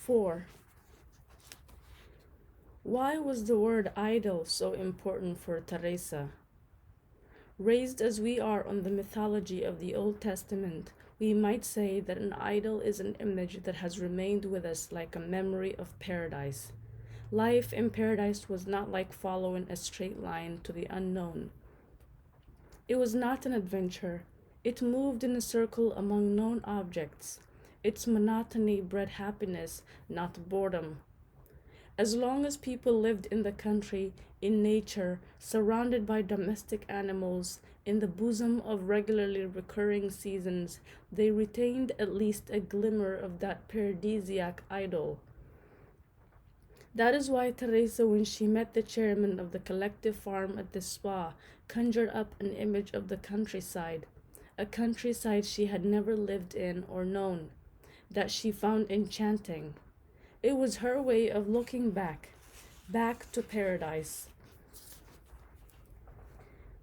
4. Why was the word idol so important for Teresa? Raised as we are on the mythology of the Old Testament, we might say that an idol is an image that has remained with us like a memory of paradise. Life in paradise was not like following a straight line to the unknown. It was not an adventure. It moved in a circle among known objects. Its monotony bred happiness, not boredom. As long as people lived in the country, in nature, surrounded by domestic animals, in the bosom of regularly recurring seasons, they retained at least a glimmer of that paradisiac idol. That is why Teresa, when she met the chairman of the collective farm at the spa, conjured up an image of the countryside, a countryside she had never lived in or known, that she found enchanting. It was her way of looking back to paradise.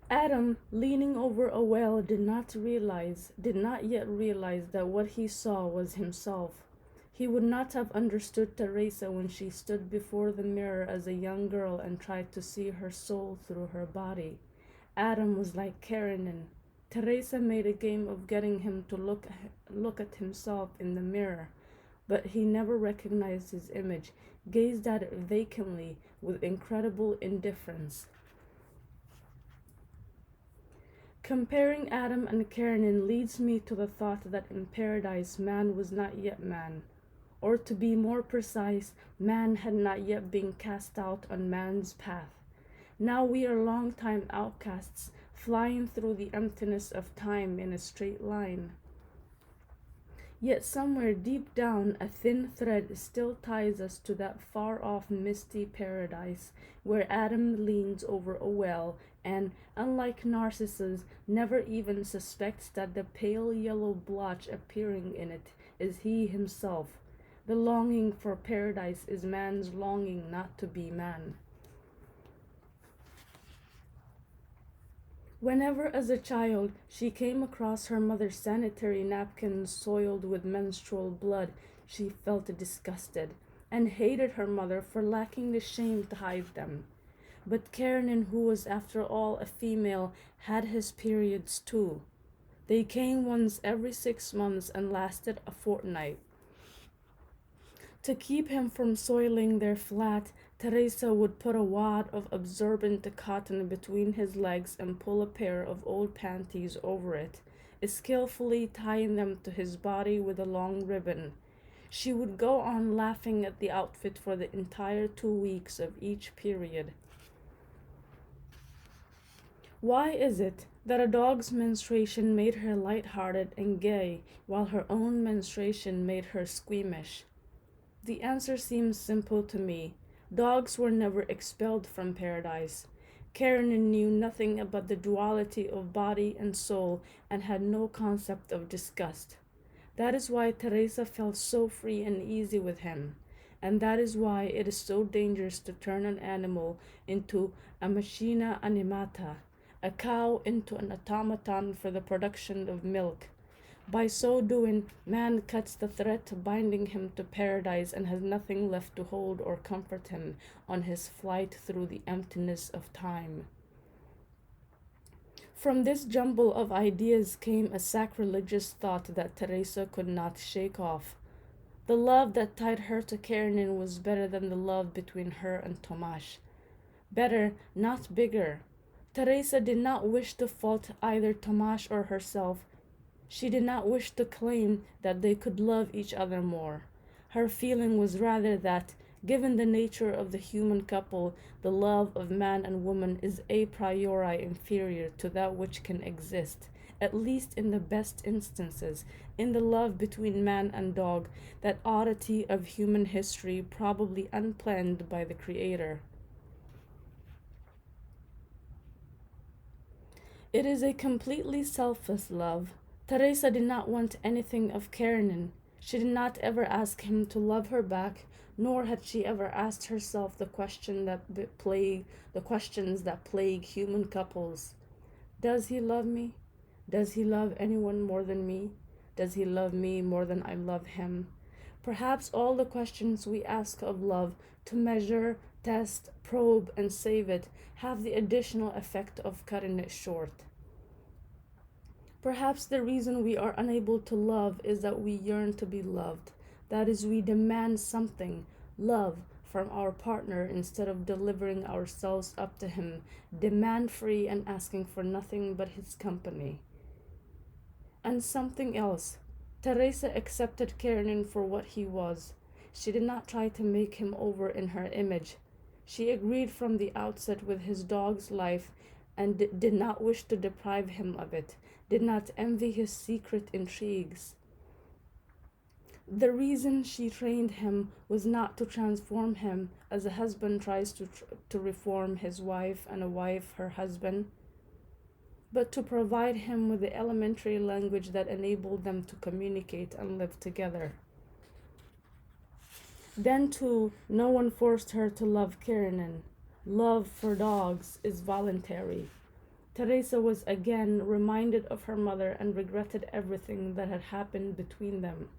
Adam, leaning over a well, did not yet realize that what he saw was himself. He would not have understood Teresa when she stood before the mirror as a young girl and tried to see her soul through her body. Adam was like Karenin. Teresa made a game of getting him to look at himself in the mirror, but he never recognized his image, gazed at it vacantly with incredible indifference. Comparing Adam and Karenin leads me to the thought that in paradise man was not yet man. Or to be more precise, man had not yet been cast out on man's path. Now we are long-time outcasts, flying through the emptiness of time in a straight line. Yet somewhere deep down, a thin thread still ties us to that far-off misty paradise where Adam leans over a well and, unlike Narcissus, never even suspects that the pale yellow blotch appearing in it is he himself. The longing for paradise is man's longing not to be man. Whenever, as a child, she came across her mother's sanitary napkins soiled with menstrual blood, she felt disgusted and hated her mother for lacking the shame to hide them. But Karenin, who was after all a female, had his periods too. They came once every 6 months and lasted a fortnight. To keep him from soiling their flat, Teresa would put a wad of absorbent cotton between his legs and pull a pair of old panties over it, skillfully tying them to his body with a long ribbon. She would go on laughing at the outfit for the entire 2 weeks of each period. Why is it that a dog's menstruation made her light-hearted and gay, while her own menstruation made her squeamish? The answer seems simple to me. Dogs were never expelled from paradise. Karenin knew nothing about the duality of body and soul and had no concept of disgust. That is why Teresa felt so free and easy with him, and that is why it is so dangerous to turn an animal into a machina animata, a cow into an automaton for the production of milk. By so doing, man cuts the thread binding him to paradise and has nothing left to hold or comfort him on his flight through the emptiness of time. From this jumble of ideas came a sacrilegious thought that Teresa could not shake off. The love that tied her to Karenin was better than the love between her and Tomasz. Better, not bigger. Teresa did not wish to fault either Tomasz or herself. She did not wish to claim that they could love each other more. Her feeling was rather that, given the nature of the human couple, the love of man and woman is a priori inferior to that which can exist, at least in the best instances, in the love between man and dog, that oddity of human history probably unplanned by the Creator. It is a completely selfless love. Teresa did not want anything of Karenin. She did not ever ask him to love her back, nor had she ever asked herself the questions that plague human couples. Does he love me? Does he love anyone more than me? Does he love me more than I love him? Perhaps all the questions we ask of love to measure, test, probe, and save it have the additional effect of cutting it short. Perhaps the reason we are unable to love is that we yearn to be loved. That is, we demand something, love, from our partner instead of delivering ourselves up to him, demand free and asking for nothing but his company. And something else. Teresa accepted Kiernan for what he was. She did not try to make him over in her image. She agreed from the outset with his dog's life and did not wish to deprive him of it, did not envy his secret intrigues. The reason she trained him was not to transform him as a husband tries to reform his wife and a wife her husband, but to provide him with the elementary language that enabled them to communicate and live together. Then, too, no one forced her to love Kiernan. Love for dogs is voluntary. Teresa was again reminded of her mother and regretted everything that had happened between them.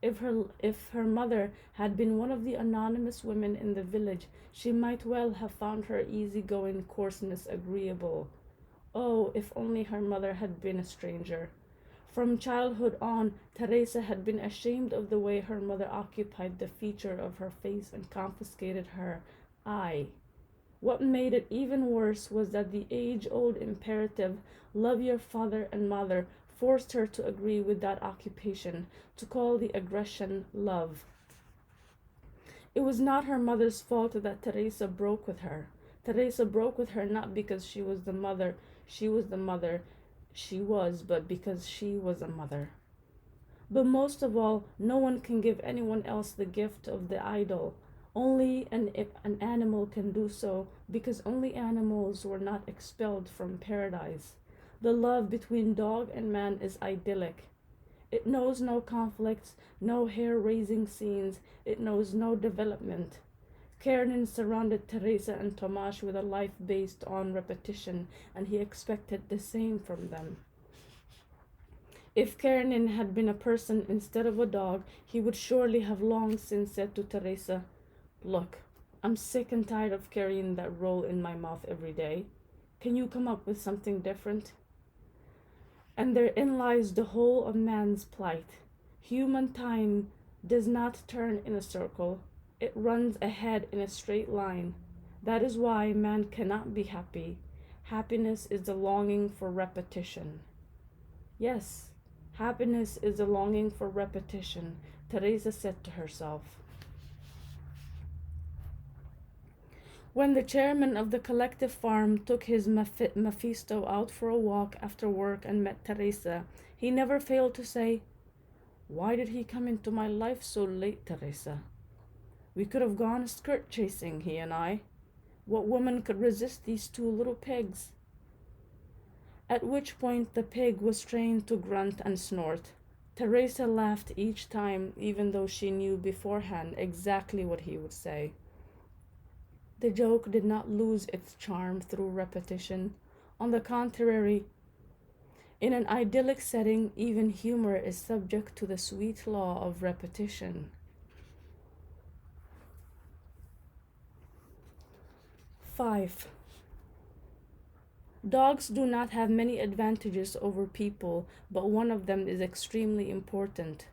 If her mother had been one of the anonymous women in the village, she might well have found her easygoing coarseness agreeable. Oh, if only her mother had been a stranger. From childhood on, Teresa had been ashamed of the way her mother occupied the feature of her face and confiscated her eye. What made it even worse was that the age-old imperative, love your father and mother, forced her to agree with that occupation, to call the aggression love. It was not her mother's fault that Teresa broke with her. Teresa broke with her not because she was the mother she was, but because she was a mother. But most of all, no one can give anyone else the gift of the idol. Only an animal can do so, because only animals were not expelled from paradise. The love between dog and man is idyllic. It knows no conflicts, no hair-raising scenes, it knows no development. Kiernan surrounded Teresa and Tomasz with a life based on repetition, and he expected the same from them. If Kiernan had been a person instead of a dog, he would surely have long since said to Teresa, "Look, I'm sick and tired of carrying that roll in my mouth every day. Can you come up with something different?" And therein lies the whole of man's plight. Human time does not turn in a circle. It runs ahead in a straight line. That is why man cannot be happy. Happiness is the longing for repetition. Yes, happiness is the longing for repetition, Teresa said to herself. When the chairman of the collective farm took his Mephisto out for a walk after work and met Teresa, he never failed to say, "Why did he come into my life so late, Teresa? We could have gone skirt chasing, he and I. What woman could resist these two little pigs?" At which point the pig was trained to grunt and snort. Teresa laughed each time, even though she knew beforehand exactly what he would say. The joke did not lose its charm through repetition. On the contrary, in an idyllic setting, even humor is subject to the sweet law of repetition. 5. Dogs do not have many advantages over people, but one of them is extremely important.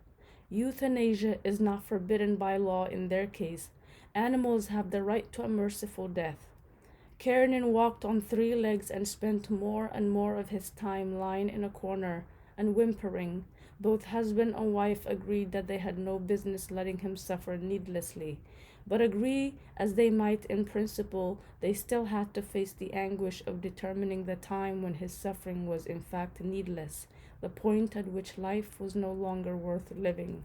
Euthanasia is not forbidden by law in their case. Animals have the right to a merciful death. Kiernan walked on 3 legs and spent more and more of his time lying in a corner and whimpering. Both husband and wife agreed that they had no business letting him suffer needlessly. But agree as they might in principle, they still had to face the anguish of determining the time when his suffering was in fact needless, the point at which life was no longer worth living.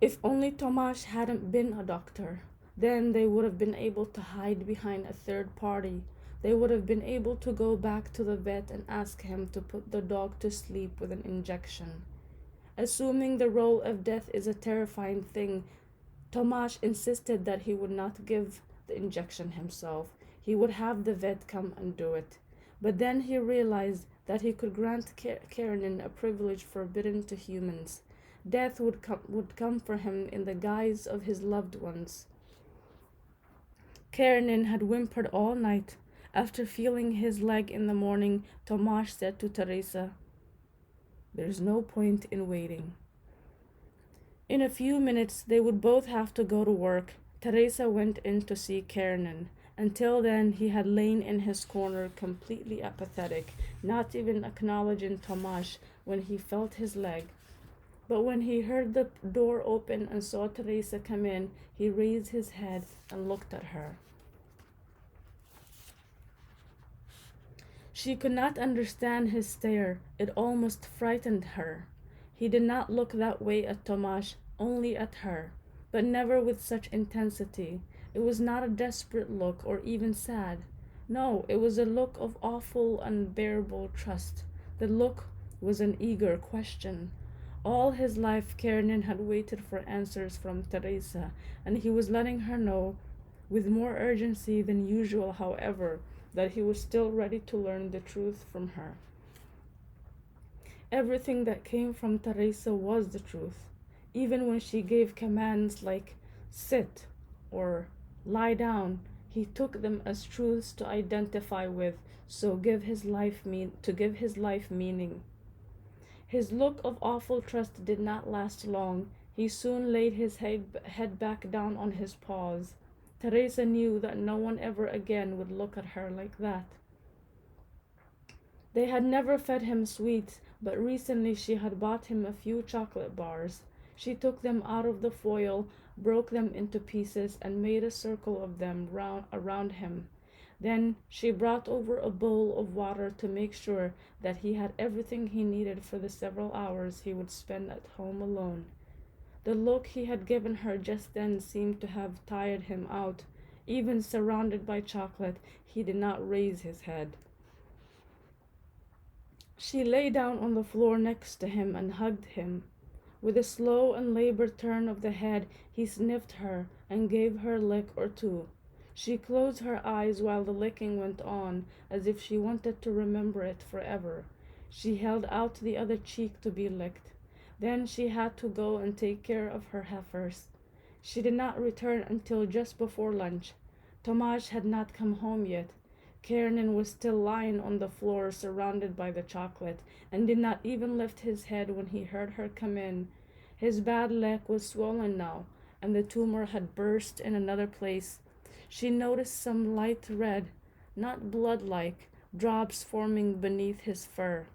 If only Tomasz hadn't been a doctor, then they would have been able to hide behind a third party. They would have been able to go back to the vet and ask him to put the dog to sleep with an injection. Assuming the role of death is a terrifying thing, Tomasz insisted that he would not give the injection himself. He would have the vet come and do it. But then he realized that he could grant Kiernan a privilege forbidden to humans. Death would come for him in the guise of his loved ones. Karenin had whimpered all night. After feeling his leg in the morning, Tomasz said to Teresa, "There's no point in waiting." In a few minutes they would both have to go to work. Teresa went in to see Karenin. Until then he had lain in his corner completely apathetic, not even acknowledging Tomasz when he felt his leg. But when he heard the door open and saw Teresa come in, he raised his head and looked at her. She could not understand his stare. It almost frightened her. He did not look that way at Tomasz, only at her, but never with such intensity. It was not a desperate look or even sad. No, it was a look of awful, unbearable trust. The look was an eager question. All his life Karenin had waited for answers from Teresa, and he was letting her know, with more urgency than usual, however, that he was still ready to learn the truth from her. Everything that came from Teresa was the truth, even when she gave commands like sit or lie down. He took them as truths to identify with, to give his life meaning. His look of awful trust did not last long. He soon laid his head back down on his paws. Teresa knew that no one ever again would look at her like that. They had never fed him sweets, but recently she had bought him a few chocolate bars. She took them out of the foil, broke them into pieces, and made a circle of them around him. Then she brought over a bowl of water to make sure that he had everything he needed for the several hours he would spend at home alone. The look he had given her just then seemed to have tired him out. Even surrounded by chocolate, he did not raise his head. She lay down on the floor next to him and hugged him. With a slow and labored turn of the head, he sniffed her and gave her a lick or two. She closed her eyes while the licking went on, as if she wanted to remember it forever. She held out the other cheek to be licked. Then she had to go and take care of her heifers. She did not return until just before lunch. Tomasz had not come home yet. Karenin was still lying on the floor surrounded by the chocolate, and did not even lift his head when he heard her come in. His bad leg was swollen now, and the tumor had burst in another place. She noticed some light red, not blood-like, drops forming beneath his fur.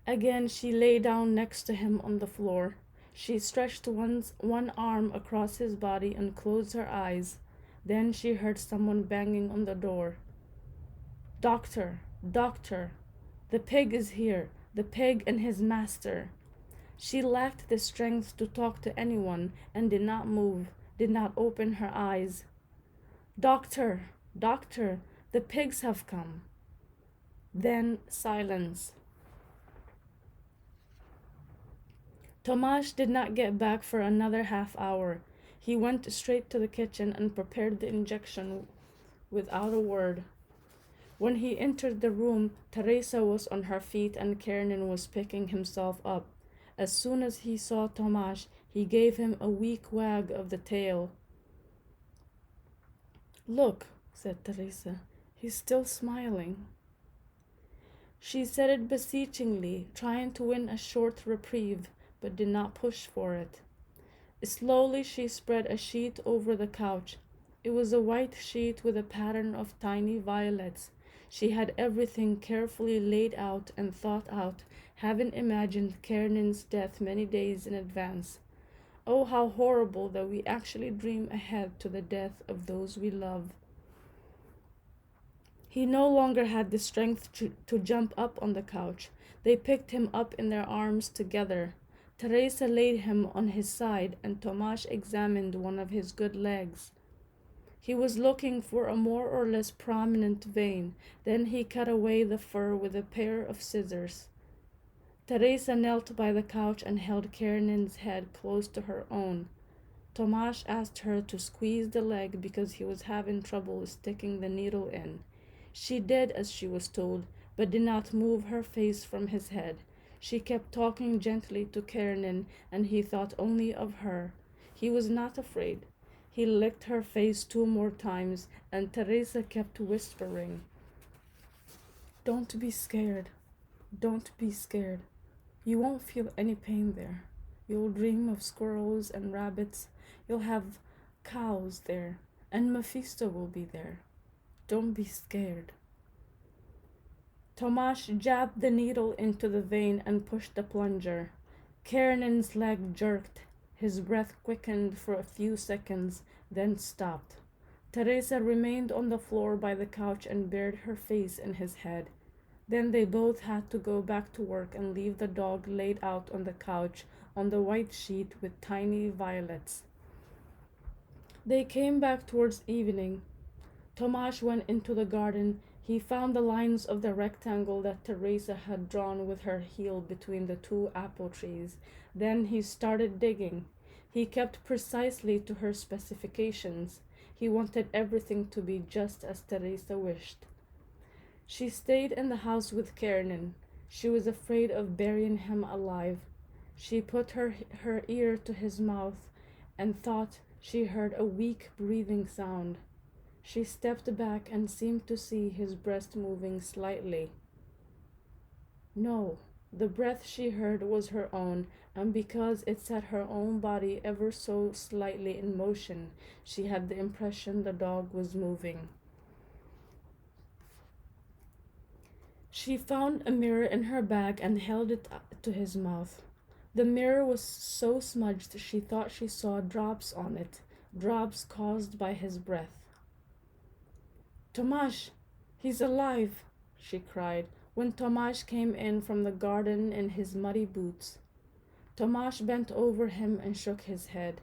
Again she lay down next to him on the floor. She stretched one arm across his body and closed her eyes. Then she heard someone banging on the door. "Doctor, doctor, the pig is here, the pig and his master." She lacked the strength to talk to anyone and did not move, did not open her eyes. "Doctor, doctor, the pigs have come." Then silence. Tomasz did not get back for another half hour. He went straight to the kitchen and prepared the injection without a word. When he entered the room, Teresa was on her feet and Karenin was picking himself up. As soon as he saw Tomasz, he gave him a weak wag of the tail. "Look," said Teresa, "he's still smiling." She said it beseechingly, trying to win a short reprieve, but did not push for it. Slowly she spread a sheet over the couch. It was a white sheet with a pattern of tiny violets. She had everything carefully laid out and thought out, having imagined Karenin's death many days in advance. Oh, how horrible that we actually dream ahead to the death of those we love. He no longer had the strength to jump up on the couch. They picked him up in their arms together. Teresa laid him on his side, and Tomasz examined one of his good legs. He was looking for a more or less prominent vein. Then he cut away the fur with a pair of scissors. Teresa knelt by the couch and held Karenin's head close to her own. Tomasz asked her to squeeze the leg because he was having trouble sticking the needle in. She did as she was told, but did not move her face from his head. She kept talking gently to Kiernan, and he thought only of her. He was not afraid. He licked her face 2 more times, and Teresa kept whispering, "Don't be scared. Don't be scared. You won't feel any pain there. You'll dream of squirrels and rabbits. You'll have cows there, and Mephisto will be there. Don't be scared." Tomasz jabbed the needle into the vein and pushed the plunger. Kiernan's leg jerked. His breath quickened for a few seconds, then stopped. Teresa remained on the floor by the couch and buried her face in his head. Then they both had to go back to work and leave the dog laid out on the couch on the white sheet with tiny violets. They came back towards evening. Tomasz went into the garden. He found the lines of the rectangle that Teresa had drawn with her heel between the 2 apple trees. Then he started digging. He kept precisely to her specifications. He wanted everything to be just as Teresa wished. She stayed in the house with Kiernan. She was afraid of burying him alive. She put her ear to his mouth and thought she heard a weak breathing sound. She stepped back and seemed to see his breast moving slightly. No, the breath she heard was her own, and because it set her own body ever so slightly in motion, she had the impression the dog was moving. She found a mirror in her bag and held it to his mouth. The mirror was so smudged she thought she saw drops on it, drops caused by his breath. "Tomasz, he's alive!" she cried, when Tomasz came in from the garden in his muddy boots. Tomasz bent over him and shook his head.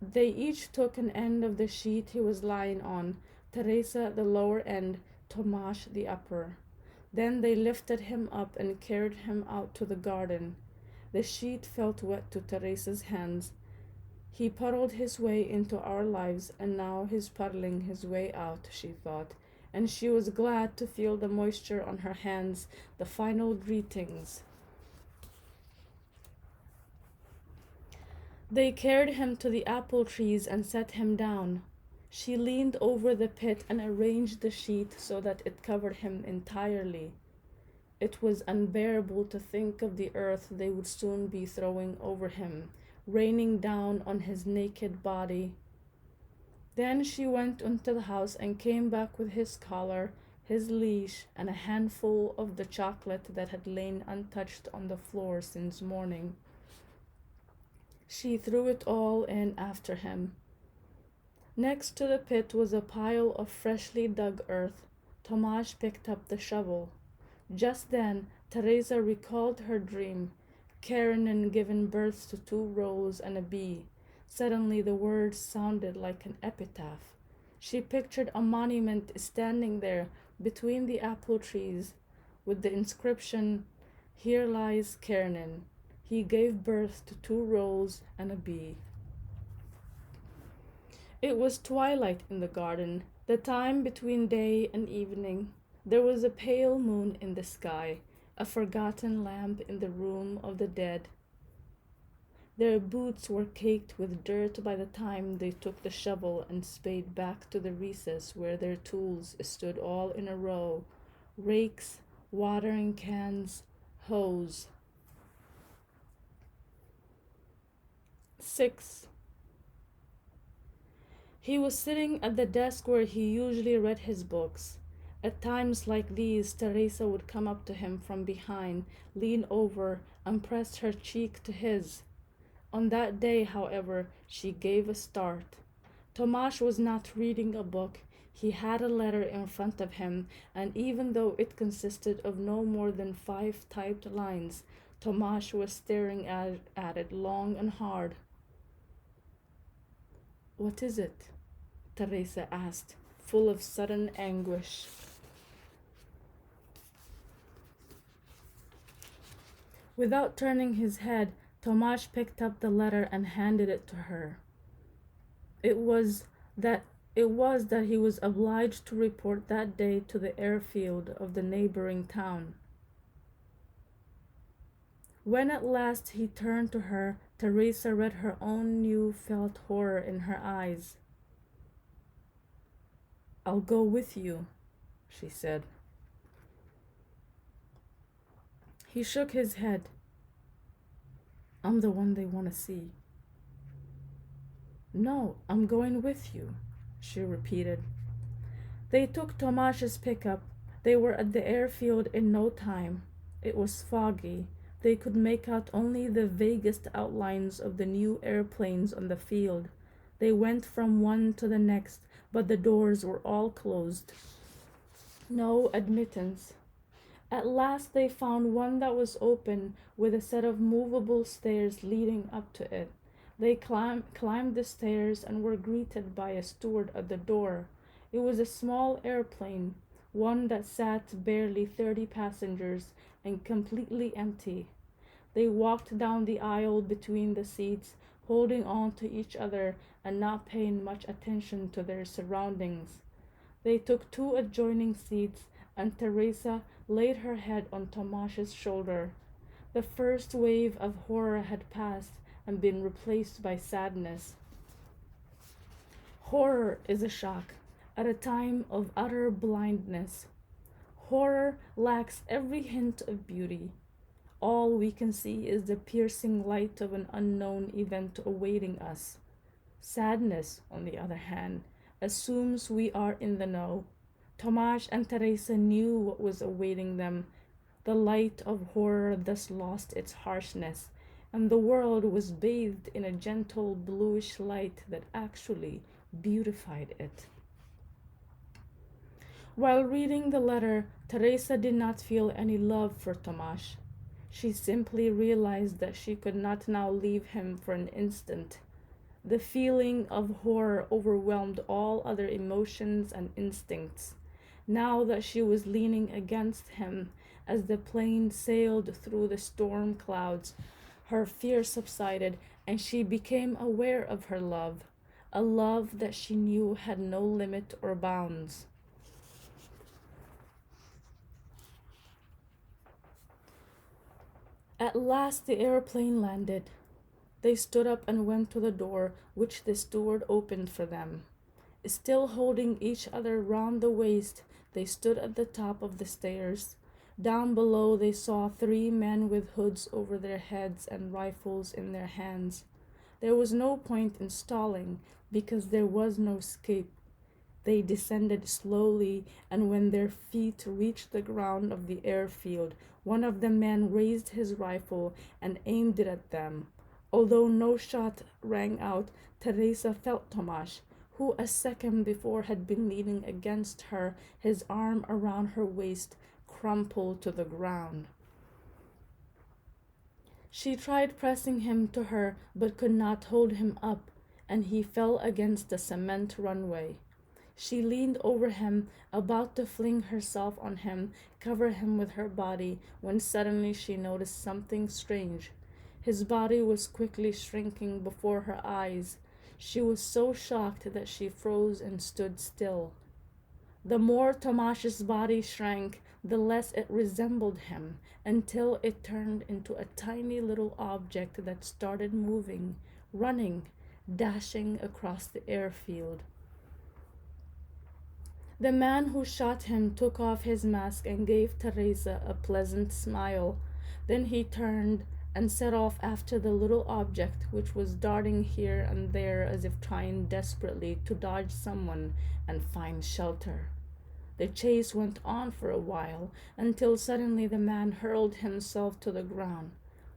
They each took an end of the sheet he was lying on, Teresa the lower end, Tomasz the upper. Then they lifted him up and carried him out to the garden. The sheet felt wet to Teresa's hands. He puddled his way into our lives, and now he's puddling his way out, she thought, and she was glad to feel the moisture on her hands, the final greetings. They carried him to the apple trees and set him down. She leaned over the pit and arranged the sheet so that it covered him entirely. It was unbearable to think of the earth they would soon be throwing over him, raining down on his naked body. Then she went into the house and came back with his collar, his leash, and a handful of the chocolate that had lain untouched on the floor since morning. She threw it all in after him. Next to the pit was a pile of freshly dug earth. Tomasz picked up the shovel. Just then, Teresa recalled her dream. Kiernan given birth to 2 roes and a bee. Suddenly the words sounded like an epitaph. She pictured a monument standing there between the apple trees with the inscription, "Here lies Kiernan. He gave birth to 2 roes and a bee." It was twilight in the garden, the time between day and evening. There was a pale moon in the sky, a forgotten lamp in the room of the dead. Their boots were caked with dirt by the time they took the shovel and spade back to the recess where their tools stood all in a row: rakes, watering cans, hoes. 6. He was sitting at the desk where he usually read his books. At times like these, Teresa would come up to him from behind, lean over, and press her cheek to his. On that day, however, she gave a start. Tomasz was not reading a book. He had a letter in front of him, and even though it consisted of no more than 5 typed lines, Tomasz was staring at it long and hard. "What is it?" Teresa asked, full of sudden anguish. Without turning his head, Tomasz picked up the letter and handed it to her. It was that he was obliged to report that day to the airfield of the neighboring town. When at last he turned to her, Teresa read her own new felt horror in her eyes. "I'll go with you," she said. He shook his head. "I'm the one they want to see." "No, I'm going with you," she repeated. They took Tomash's pickup. They were at the airfield in no time. It was foggy. They could make out only the vaguest outlines of the new airplanes on the field. They went from one to the next, but the doors were all closed. No admittance. At last they found one that was open, with a set of movable stairs leading up to it. They climbed the stairs and were greeted by a steward at the door. It was a small airplane, one that sat barely 30 passengers and completely empty. They walked down the aisle between the seats, holding on to each other and not paying much attention to their surroundings. They took two adjoining seats, and Teresa laid her head on Tomash's shoulder. The first wave of horror had passed and been replaced by sadness. Horror is a shock at a time of utter blindness. Horror lacks every hint of beauty. All we can see is the piercing light of an unknown event awaiting us. Sadness, on the other hand, assumes we are in the know. Tomasz and Teresa knew what was awaiting them. The light of horror thus lost its harshness, and the world was bathed in a gentle bluish light that actually beautified it. While reading the letter, Teresa did not feel any love for Tomasz. She simply realized that she could not now leave him for an instant. The feeling of horror overwhelmed all other emotions and instincts. Now that she was leaning against him as the plane sailed through the storm clouds, her fear subsided and she became aware of her love, a love that she knew had no limit or bounds. At last the airplane landed. They stood up and went to the door, which the steward opened for them. Still holding each other round the waist, they stood at the top of the stairs. Down below they saw three men with hoods over their heads and rifles in their hands. There was no point in stalling, because there was no escape. They descended slowly, and when their feet reached the ground of the airfield, one of the men raised his rifle and aimed it at them. Although no shot rang out, Teresa felt Tomasz, who a second before had been leaning against her, his arm around her waist, crumple to the ground. She tried pressing him to her, but could not hold him up, and he fell against the cement runway. She leaned over him, about to fling herself on him, cover him with her body, when suddenly she noticed something strange. His body was quickly shrinking before her eyes. She was so shocked that she froze and stood still. The more Tomasz's body shrank, the less it resembled him, until it turned into a tiny little object that started moving, running, dashing across the airfield. The man who shot him took off his mask and gave Teresa a pleasant smile. Then he turned and set off after the little object, which was darting here and there as if trying desperately to dodge someone and find shelter. The chase went on for a while, until suddenly the man hurled himself to the ground.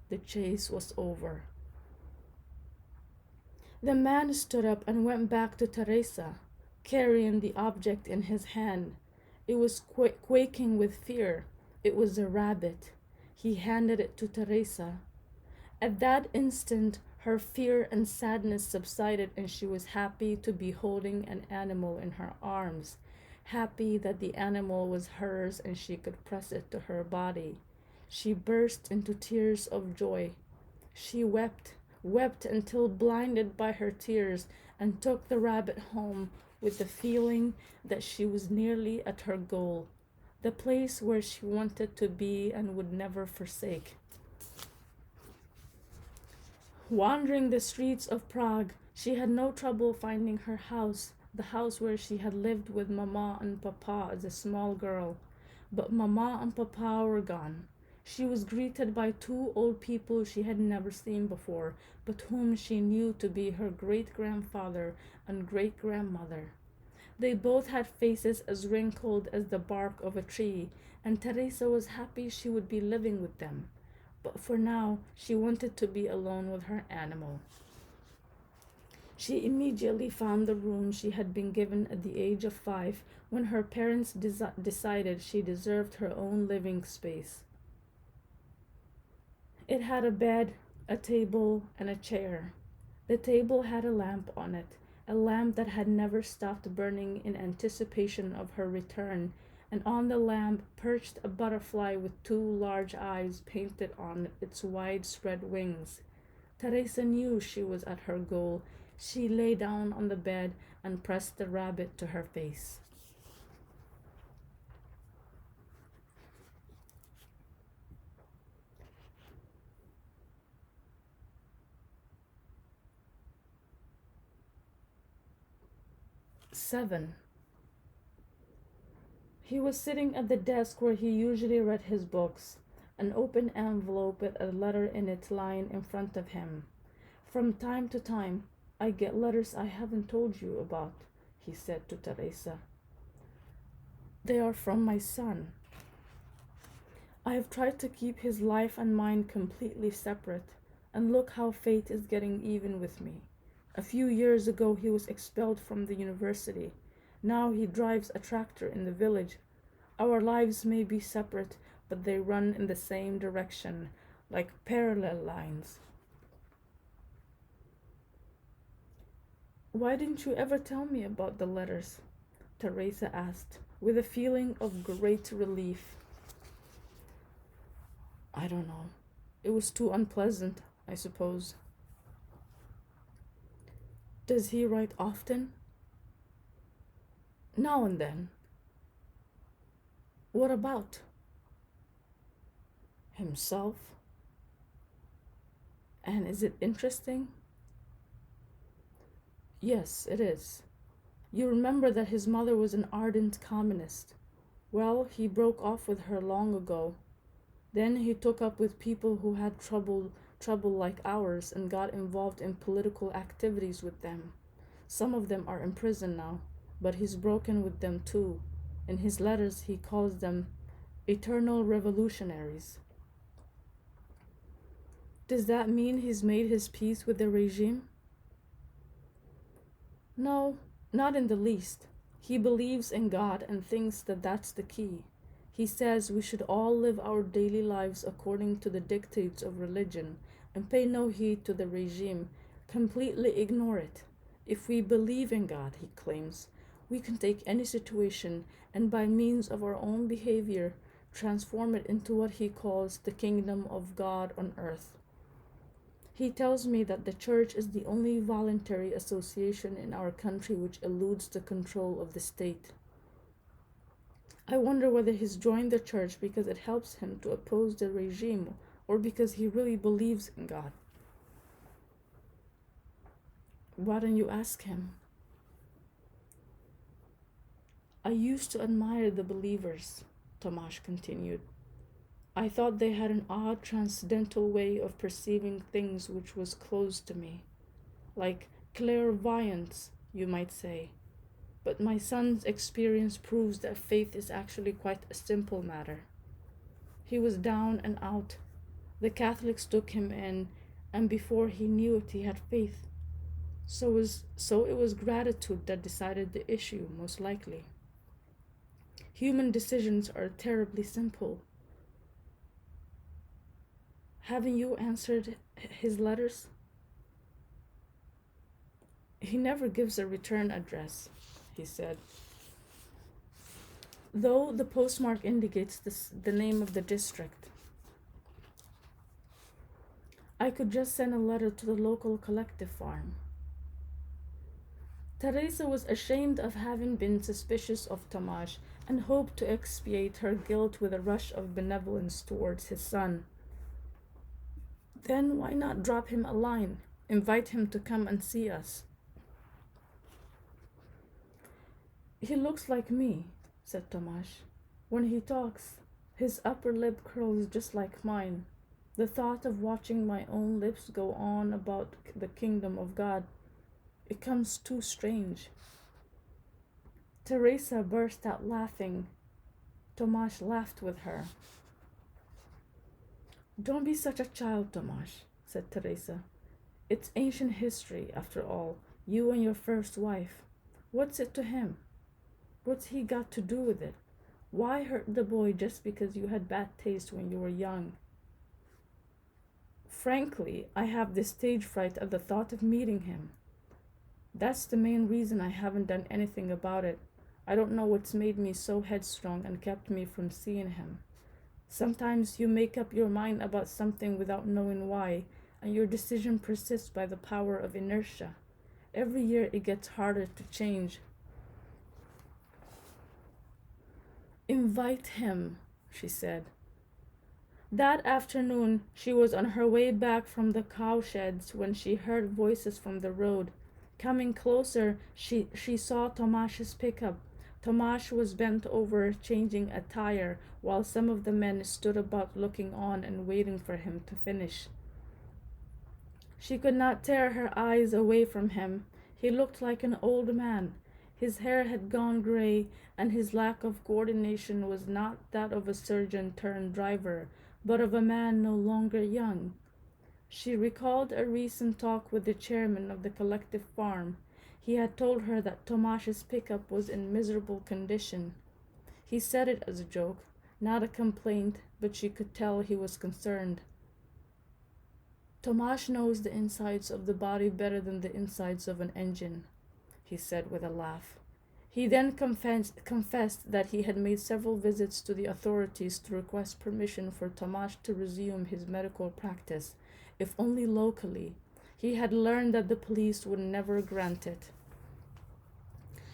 The chase was over. The man stood up and went back to Teresa, carrying the object in his hand. It was quaking with fear. It was a rabbit. He handed it to Teresa. At that instant, her fear and sadness subsided, and she was happy to be holding an animal in her arms, happy that the animal was hers and she could press it to her body. She burst into tears of joy. She wept until blinded by her tears, and took the rabbit home with the feeling that she was nearly at her goal, the place where she wanted to be and would never forsake. Wandering the streets of Prague, she had no trouble finding her house, the house where she had lived with Mama and Papa as a small girl. But Mama and Papa were gone. She was greeted by two old people she had never seen before, but whom she knew to be her great grandfather and great grandmother. They both had faces as wrinkled as the bark of a tree, and Teresa was happy she would be living with them. But for now, she wanted to be alone with her animal. She immediately found the room she had been given at the age of 5 when her parents decided she deserved her own living space. It had a bed, a table, and a chair. The table had a lamp on it, a lamp that had never stopped burning in anticipation of her return, and on the lamp perched a butterfly with two large eyes painted on its widespread wings. Teresa knew she was at her goal. She lay down on the bed and pressed the rabbit to her face. Seven. He was sitting at the desk where he usually read his books, an open envelope with a letter in it lying in front of him. From time to time, I get letters I haven't told you about, he said to Teresa. They are from my son. I have tried to keep his life and mine completely separate, and look how fate is getting even with me. A few years ago he was expelled from the university. Now he drives a tractor in the village. Our lives may be separate, but they run in the same direction, like parallel lines. Why didn't you ever tell me about the letters? Teresa asked, with a feeling of great relief. I don't know. It was too unpleasant, I suppose. Does he write often? Now and then. What about? Himself? And is it interesting? Yes, it is. You remember that his mother was an ardent communist. Well, he broke off with her long ago. Then he took up with people who had trouble like ours and got involved in political activities with them. Some of them are in prison now, but he's broken with them too. In his letters he calls them eternal revolutionaries. Does that mean he's made his peace with the regime? No, not in the least. He believes in God and thinks that that's the key. He says we should all live our daily lives according to the dictates of religion and pay no heed to the regime, completely ignore it. If we believe in God, he claims, we can take any situation and by means of our own behavior transform it into what he calls the kingdom of God on earth. He tells me that the church is the only voluntary association in our country which eludes the control of the state. I wonder whether he's joined the church because it helps him to oppose the regime or because he really believes in God. Why don't you ask him? I used to admire the believers, Tomasz continued. I thought they had an odd transcendental way of perceiving things which was closed to me, like clairvoyance, you might say. But my son's experience proves that faith is actually quite a simple matter. He was down and out. The Catholics took him in, and before he knew it, he had faith. So it was gratitude that decided the issue, most likely. Human decisions are terribly simple. Haven't you answered his letters? He never gives a return address, he said. Though the postmark indicates the name of the district. I could just send a letter to the local collective farm. Teresa was ashamed of having been suspicious of Tomasz and hoped to expiate her guilt with a rush of benevolence towards his son. Then why not drop him a line? Invite him to come and see us. He looks like me, said Tomasz. When he talks, his upper lip curls just like mine. The thought of watching my own lips go on about the kingdom of God, it comes too strange. Teresa burst out laughing. Tomasz laughed with her. Don't be such a child, Tomasz, said Teresa. It's ancient history, after all, you and your first wife. What's it to him? What's he got to do with it? Why hurt the boy just because you had bad taste when you were young? Frankly, I have this stage fright at the thought of meeting him. That's the main reason I haven't done anything about it. I don't know what's made me so headstrong and kept me from seeing him. Sometimes you make up your mind about something without knowing why, and your decision persists by the power of inertia. Every year it gets harder to change. Invite him, she said. That afternoon she was on her way back from the cowsheds when she heard voices from the road. Coming closer, she saw Tomasz's pickup. Tomasz was bent over changing a tire while some of the men stood about looking on and waiting for him to finish. She could not tear her eyes away from him. He looked like an old man. His hair had gone gray, and his lack of coordination was not that of a surgeon turned driver, but of a man no longer young. She recalled a recent talk with the chairman of the collective farm. He had told her that Tomasz's pickup was in miserable condition. He said it as a joke, not a complaint, but she could tell he was concerned. Tomasz knows the insides of the body better than the insides of an engine, he said with a laugh. He then confessed that he had made several visits to the authorities to request permission for Tomasz to resume his medical practice, if only locally. He had learned that the police would never grant it.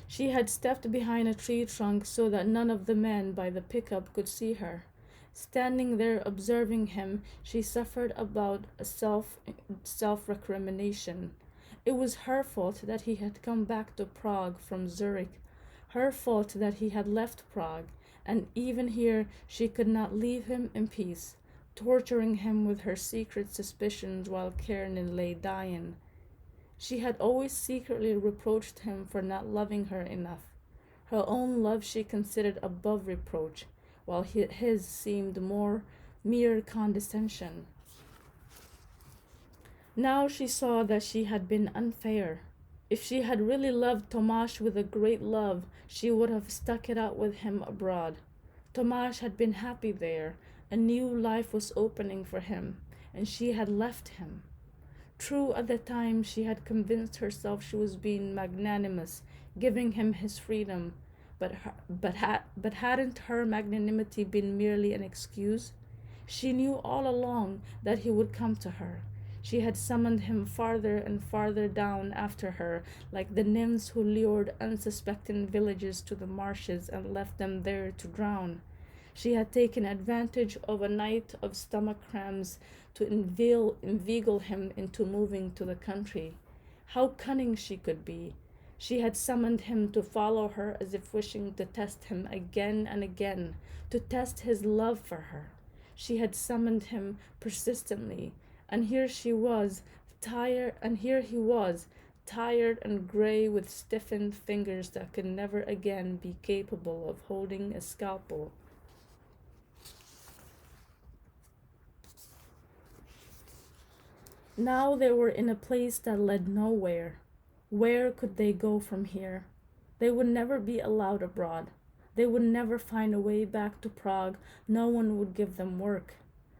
She had stepped behind a tree trunk so that none of the men by the pickup could see her. Standing there observing him, she suffered about a self-recrimination. It was her fault that he had come back to Prague from Zurich, her fault that he had left Prague, and even here she could not leave him in peace, torturing him with her secret suspicions while Kiernan lay dying. She had always secretly reproached him for not loving her enough. Her own love she considered above reproach, while his seemed more mere condescension. Now she saw that she had been unfair. If she had really loved Tomasz with a great love, she would have stuck it out with him abroad. Tomasz had been happy there. A new life was opening for him, and she had left him. True, at the time she had convinced herself she was being magnanimous, giving him his freedom, but hadn't her magnanimity been merely an excuse? She knew all along that he would come to her. She had summoned him farther and farther down after her, like the nymphs who lured unsuspecting villagers to the marshes and left them there to drown. She had taken advantage of a night of stomach cramps to inveigle him into moving to the country. How cunning she could be! She had summoned him to follow her as if wishing to test him again and again, to test his love for her. She had summoned him persistently, and here he was, tired and gray with stiffened fingers that could never again be capable of holding a scalpel. Now they were in a place that led nowhere. Where could they go from here? They would never be allowed abroad. They would never find a way back to Prague. No one would give them work.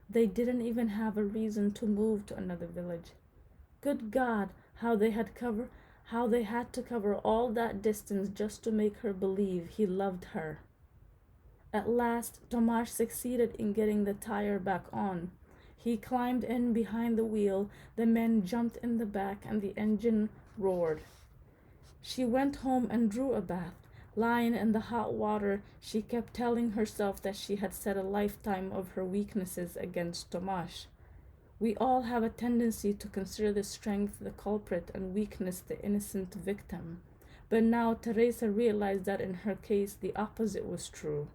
They didn't even have a reason to move to another village. Good God, how they had to cover all that distance just to make her believe he loved her. At last, Tomasz succeeded in getting the tire back on. He climbed in behind the wheel, the men jumped in the back, and the engine roared. She went home and drew a bath. Lying in the hot water, she kept telling herself that she had set a lifetime of her weaknesses against Tomasz. We all have a tendency to consider the strength the culprit and weakness the innocent victim. But now Teresa realized that in her case the opposite was true.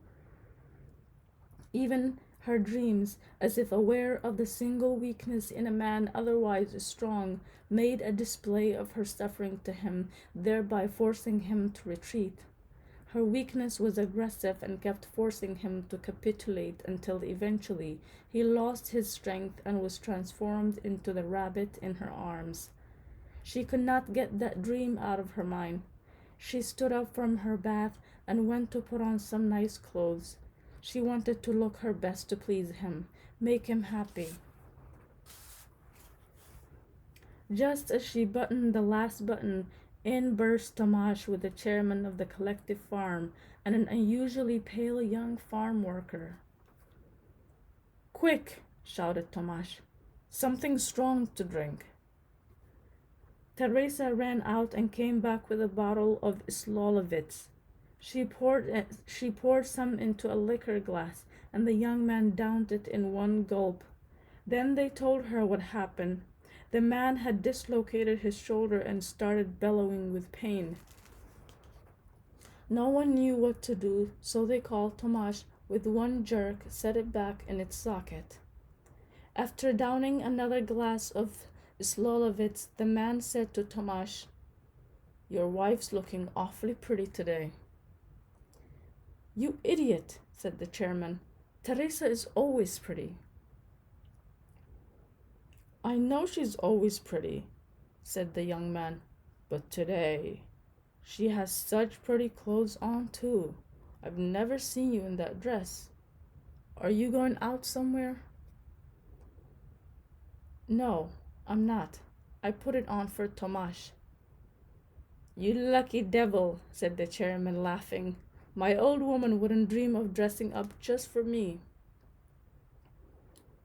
Even her dreams, as if aware of the single weakness in a man otherwise strong, made a display of her suffering to him, thereby forcing him to retreat. Her weakness was aggressive and kept forcing him to capitulate until eventually he lost his strength and was transformed into the rabbit in her arms. She could not get that dream out of her mind. She stood up from her bath and went to put on some nice clothes. She wanted to look her best to please him, make him happy. Just as she buttoned the last button, in burst Tomasz with the chairman of the collective farm and an unusually pale young farm worker. "Quick!" shouted Tomasz. "Something strong to drink." Teresa ran out and came back with a bottle of Slolovitz. She poured some into a liquor glass, and the young man downed it in one gulp. Then they told her what happened. The man had dislocated his shoulder and started bellowing with pain. No one knew what to do, so they called Tomasz. With one jerk, set it back in its socket. After downing another glass of Slolovitz, the man said to Tomasz, "Your wife's looking awfully pretty today." "You idiot," said the chairman. "Teresa is always pretty." "I know she's always pretty," said the young man, "but today she has such pretty clothes on too. I've never seen you in that dress. Are you going out somewhere?" "No, I'm not. I put it on for Tomasz." "You lucky devil," said the chairman, laughing. "My old woman wouldn't dream of dressing up just for me."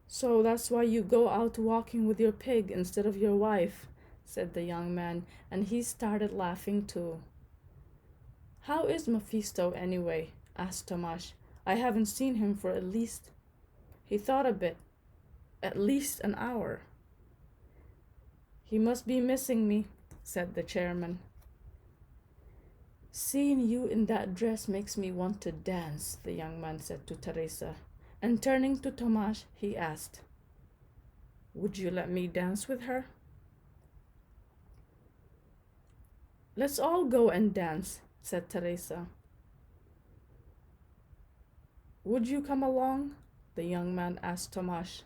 "So that's why you go out walking with your pig instead of your wife," said the young man, and he started laughing too. "How is Mephisto anyway?" asked Tomasz. "I haven't seen him for at least—" He thought a bit. "At least an hour." "He must be missing me," said the chairman. "Seeing you in that dress makes me want to dance," the young man said to Teresa, and turning to Tomasz, he asked, "Would you let me dance with her?" "Let's all go and dance," said Teresa. "Would you come along?" the young man asked Tomasz.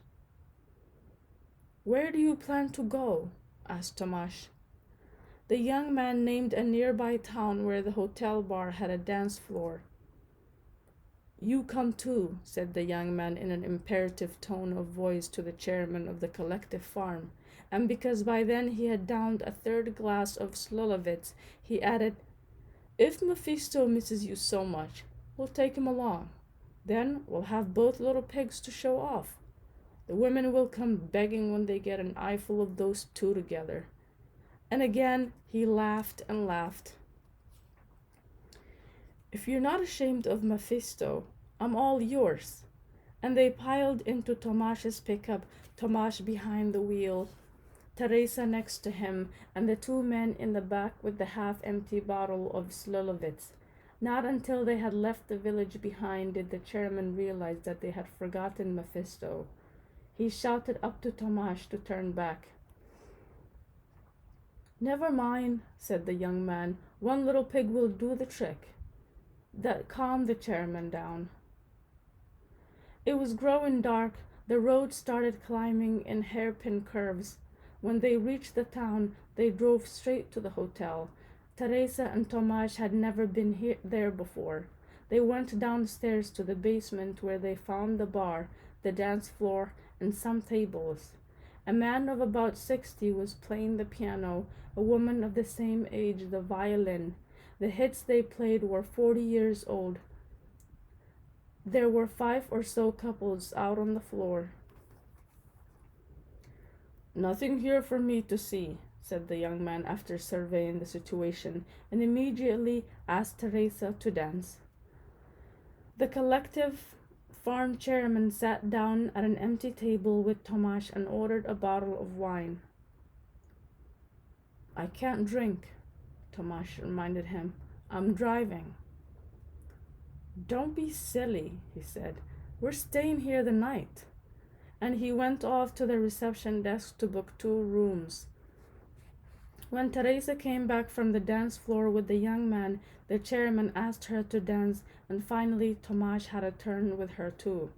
"Where do you plan to go?" asked Tomasz. The young man named a nearby town where the hotel bar had a dance floor. "You come too," said the young man in an imperative tone of voice to the chairman of the collective farm, and because by then he had downed a third glass of Slolovitz, he added, "If Mephisto misses you so much, we'll take him along. Then we'll have both little pigs to show off. The women will come begging when they get an eyeful of those two together." And again he laughed and laughed. "If you're not ashamed of Mephisto, I'm all yours." And they piled into Tomasz's pickup, Tomasz behind the wheel, Teresa next to him, and the two men in the back with the half-empty bottle of Slolovitz. Not until they had left the village behind did the chairman realize that they had forgotten Mephisto. He shouted up to Tomasz to turn back. "Never mind," said the young man. "One little pig will do the trick." That calmed the chairman down. It was growing dark. The road started climbing in hairpin curves. When they reached the town, they drove straight to the hotel. Teresa and Tomasz had never been there before. They went downstairs to the basement where they found the bar, the dance floor, and some tables. A man of about 60 was playing the piano, a woman of the same age the violin. The hits they played were 40 years old. There were 5 or so couples out on the floor. "Nothing here for me to see," said the young man after surveying the situation, and immediately asked Teresa to dance. The collective farm chairman sat down at an empty table with Tomasz and ordered a bottle of wine. I can't drink, Tomasz reminded him. I'm driving. Don't be silly, he said. We're staying here the night. And he went off to the reception desk to book 2 rooms. When Teresa came back from the dance floor with the young man, the chairman asked her to dance, and finally Tomasz had a turn with her too.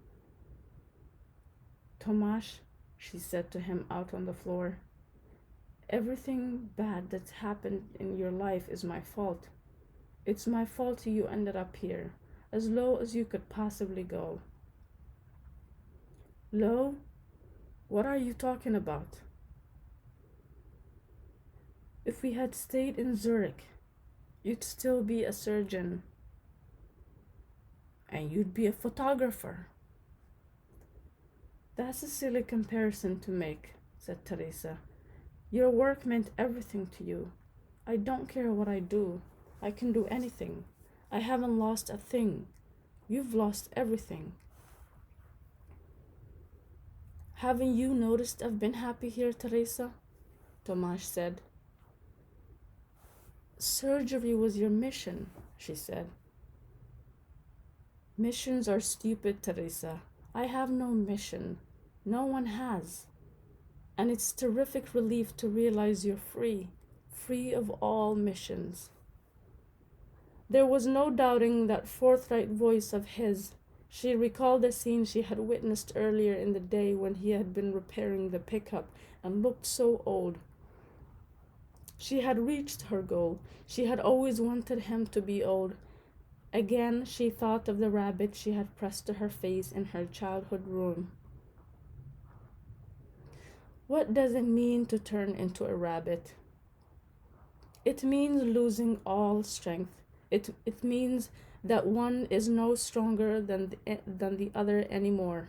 Tomasz, she said to him out on the floor, everything bad that's happened in your life is my fault. It's my fault you ended up here, as low as you could possibly go. Low? What are you talking about? If we had stayed in Zurich, you'd still be a surgeon. And you'd be a photographer. That's a silly comparison to make, said Teresa. Your work meant everything to you. I don't care what I do. I can do anything. I haven't lost a thing. You've lost everything. Haven't you noticed I've been happy here, Teresa? Tomasz said. Surgery was your mission, she said. Missions are stupid, Teresa. I have no mission. No one has. And it's terrific relief to realize you're free of all missions. There was no doubting that forthright voice of his. She recalled the scene she had witnessed earlier in the day when he had been repairing the pickup and looked so old. She had reached her goal. She had always wanted him to be old. Again, she thought of the rabbit she had pressed to her face in her childhood room. What does it mean to turn into a rabbit? It means losing all strength. It means that one is no stronger than the other anymore.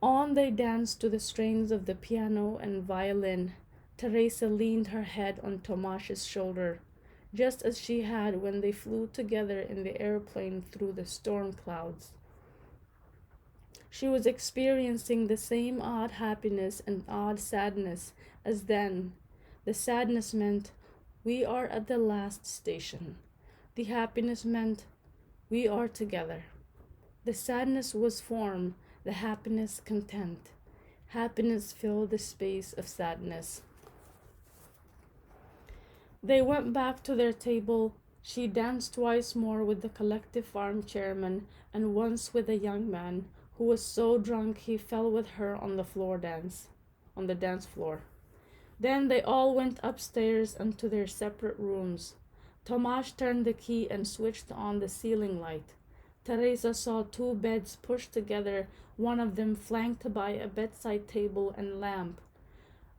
On they danced to the strains of the piano and violin. Teresa leaned her head on Tomasz's shoulder, just as she had when they flew together in the airplane through the storm clouds. She was experiencing the same odd happiness and odd sadness as then. The sadness meant, we are at the last station. The happiness meant, we are together. The sadness was form, the happiness content. Happiness filled the space of sadness. They went back to their table. She danced twice more with the collective farm chairman and once with a young man who was so drunk he fell with her on the dance floor. Then they all went upstairs and to their separate rooms. Tomasz turned the key and switched on the ceiling light. Teresa saw 2 beds pushed together, one of them flanked by a bedside table and lamp.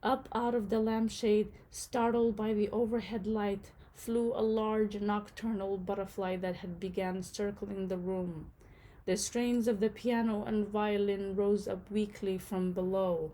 Up out of the lampshade, startled by the overhead light, flew a large nocturnal butterfly that had begun circling the room. The strains of the piano and violin rose up weakly from below.